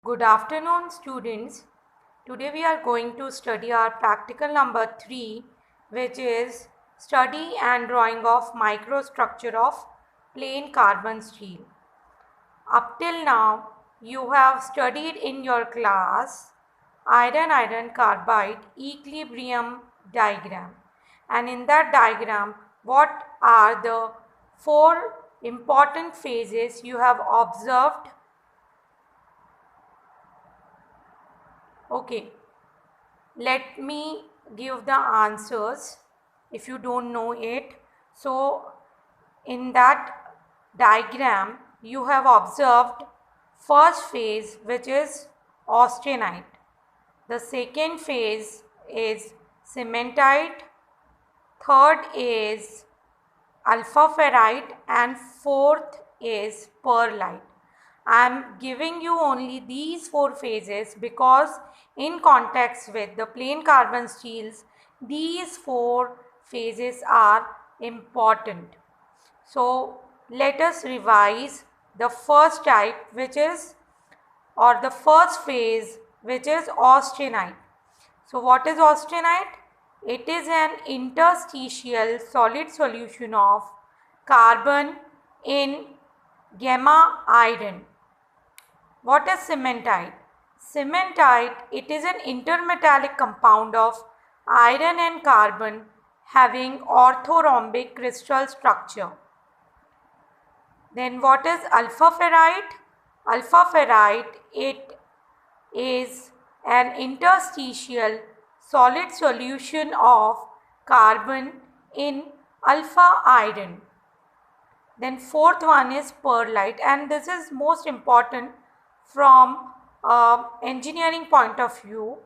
Good afternoon, students. Today we are going to study our practical number 3, which is study and drawing of microstructure of plain carbon steel. Up till now, you have studied in your class iron carbide equilibrium diagram. And in that diagram, what are the 4 important phases you have observed? Okay, let me give the answers if you don't know it. So in that diagram you have observed first phase, which is austenite. The second phase is cementite, third is alpha ferrite, and fourth is pearlite. I am giving you only these 4 phases because in context with the plain carbon steels, these 4 phases are important. So let us revise the first type, which is, or the first phase, which is austenite. So what is austenite? It is an interstitial solid solution of carbon in gamma iron. What is cementite? Cementite, it is an intermetallic compound of iron and carbon having orthorhombic crystal structure. Then what is alpha ferrite? Alpha ferrite, it is an interstitial solid solution of carbon in alpha iron. Then fourth one is pearlite, and this is most important from engineering point of view.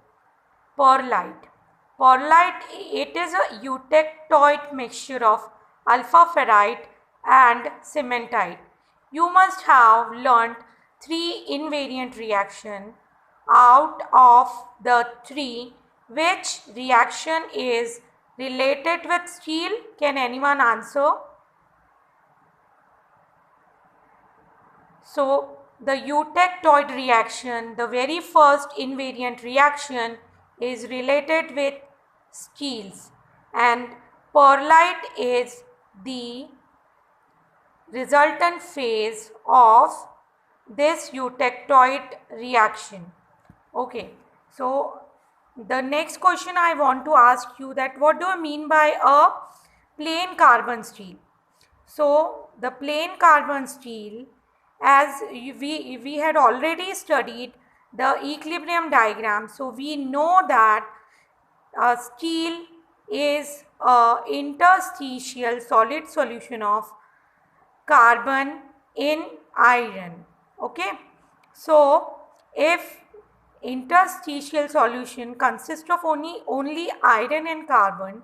Pearlite. Pearlite, it is a eutectoid mixture of alpha ferrite and cementite. You must have learnt 3 invariant reaction. Out of the 3, which reaction is related with steel? Can anyone answer? So the eutectoid reaction, the very first invariant reaction, is related with steels, and pearlite is the resultant phase of this eutectoid reaction. Okay, so the next question I want to ask you, that what do I mean by a plain carbon steel? So the plain carbon steel, as we had already studied the equilibrium diagram, so we know that steel is a interstitial solid solution of carbon in iron. Okay, so if interstitial solution consists of only iron and carbon,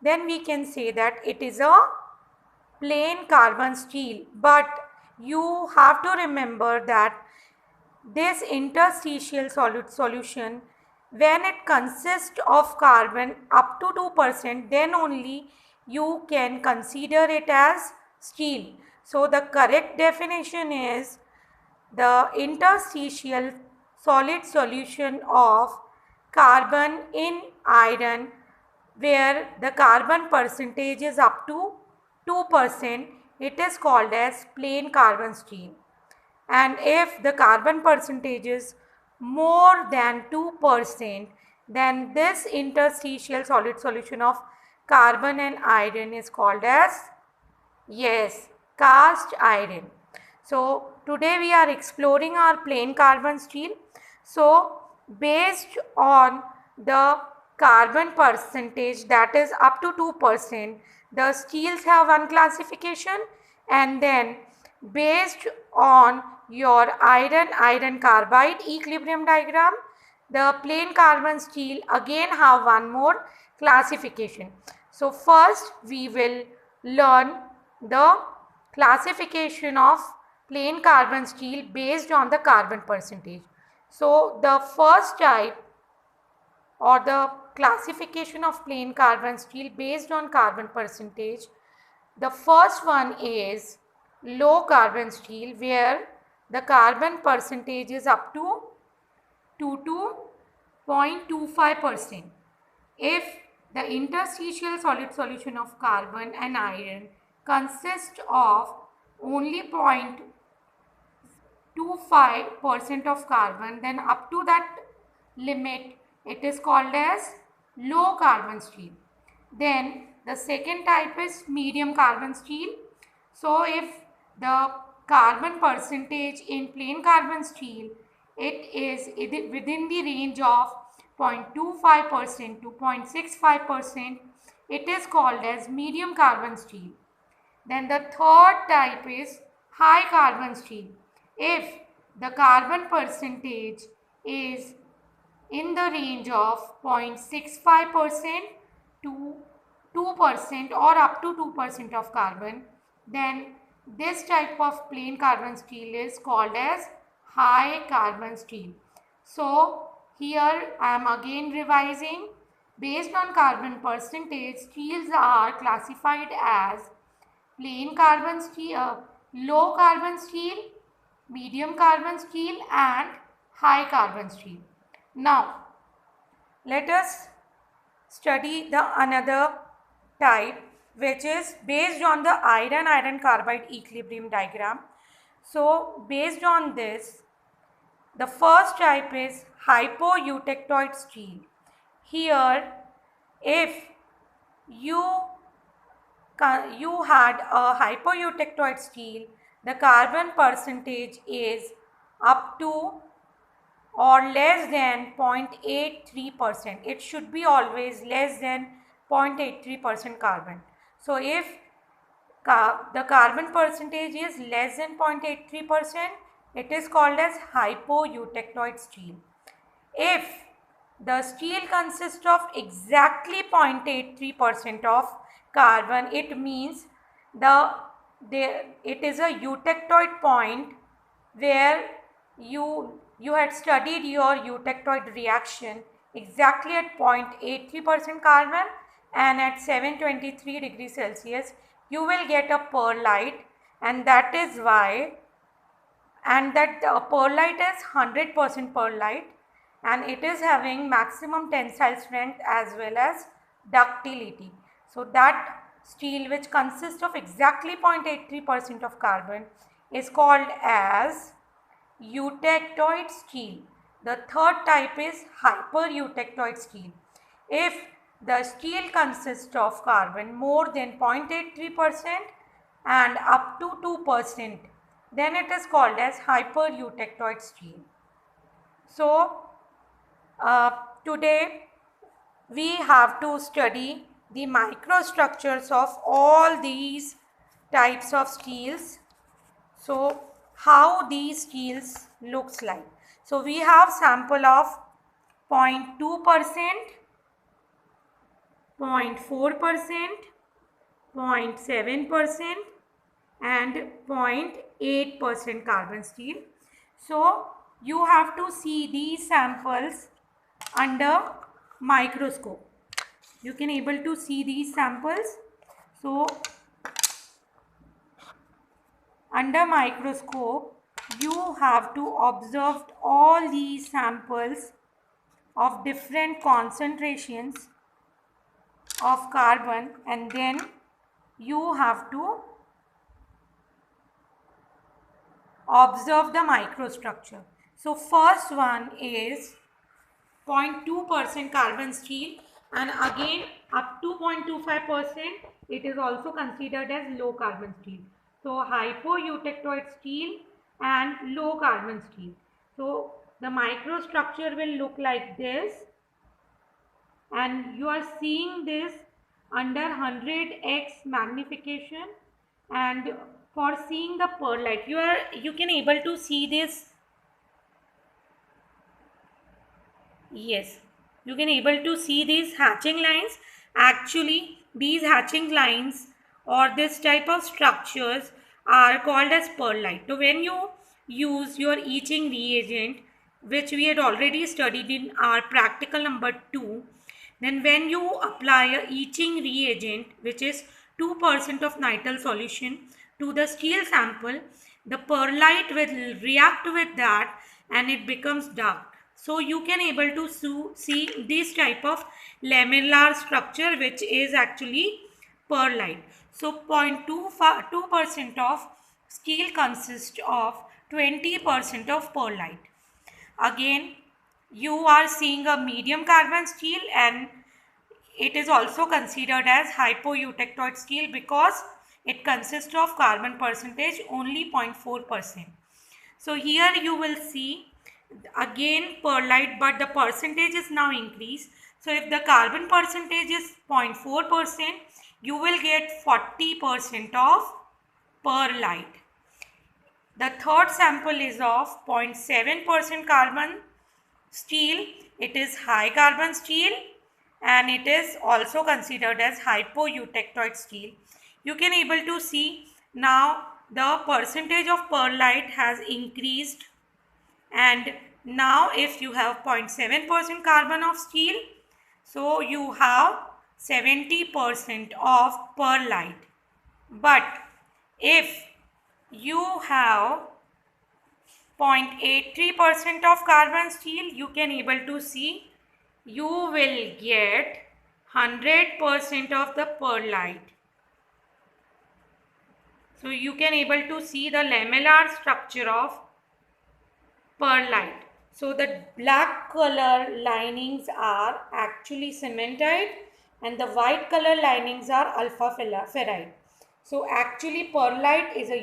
then we can say that it is a plain carbon steel. But you have to remember that this interstitial solid solution, when it consists of carbon up to 2%, then only you can consider it as steel. So the correct definition is the interstitial solid solution of carbon in iron where the carbon percentage is up to 2%, it is called as plain carbon steel. And if the carbon percentage is more than 2%, then this interstitial solid solution of carbon and iron is called as, yes, cast iron. So today we are exploring our plain carbon steel. So based on the carbon percentage, that is up to 2%, the steels have one classification, and then based on your iron carbide equilibrium diagram, the plain carbon steel again have one more classification. So first we will learn the classification of plain carbon steel based on the carbon percentage. So the first type, or the classification of plain carbon steel based on carbon percentage, the first one is low carbon steel, where the carbon percentage is up to to 0.25%. If the interstitial solid solution of carbon and iron consists of only 0.25% of carbon, then up to that limit it is called as low carbon steel. Then the second type is medium carbon steel. So if the carbon percentage in plain carbon steel, it is within the range of 0.25% to 0.65%, it is called as medium carbon steel. Then the third type is high carbon steel. If the carbon percentage is in the range of 0.65% to 2% or up to 2% of carbon, then this type of plain carbon steel is called as high carbon steel. So here I am again revising. Based on carbon percentage, steels are classified as plain carbon steel, low carbon steel, medium carbon steel and high carbon steel. Now let us study the another type, which is based on the iron carbide equilibrium diagram. So based on this, the first type is hypoeutectoid steel. Here if you had a hypoeutectoid steel, the carbon percentage is up to or less than 0.83%. It should be always less than 0.83% carbon. So if the carbon percentage is less than 0.83%, it is called as hypoeutectoid steel. If the steel consists of exactly 0.83% of carbon, it means it is a eutectoid point where you had studied your eutectoid reaction exactly at 0.83% carbon, and at 723 degrees Celsius you will get a pearlite, and that is why, and that pearlite is 100% pearlite, and it is having maximum tensile strength as well as ductility. So that steel which consists of exactly 0.83% of carbon is called as eutectoid steel. The third type is hypereutectoid steel. If the steel consists of carbon more than 0.83% and up to 2%, then it is called as hypereutectoid steel. So today we have to study the microstructures of all these types of steels. So how these steels looks like. So we have sample of 0.2%, 0.4%, 0.7% and 0.8% carbon steel. So you have to see these samples under microscope. You can able to see these samples. So under microscope you have to observe all these samples of different concentrations of carbon, and then you have to observe the microstructure. So first one is 0.2% carbon steel, and again up to 0.25% it is also considered as low carbon steel. So hypoeutectoid steel and low carbon steel. So the microstructure will look like this, and you are seeing this under 100x magnification, and for seeing the pearlite you can able to see this. Yes, you can able to see these hatching lines. Actually these hatching lines or this type of structures are called as pearlite. So when you use your etching reagent, which we had already studied in our practical number 2, then when you apply a etching reagent which is 2% of nitrile solution to the steel sample, the pearlite will react with that and it becomes dark. So you can able to see this type of lamellar structure, which is actually pearlite. So 0.2% of steel consists of 20% of pearlite. Again, you are seeing a medium carbon steel, and it is also considered as hypoeutectoid steel because it consists of carbon percentage only 0.4%. So here you will see again pearlite, but the percentage is now increased. So if the carbon percentage is 0.4%, you will get 40% of pearlite. The third sample is of 0.7% carbon steel. It is high carbon steel and it is also considered as hypoeutectoid steel. You can able to see now the percentage of pearlite has increased, and now if you have 0.7% carbon of steel, so you have 70% of pearlite. But if you have 0.83% of carbon steel, you can able to see you will get 100% of the pearlite. So you can able to see the lamellar structure of pearlite. So the black color linings are actually cementite and the white color linings are alpha ferrite. So actually pearlite is a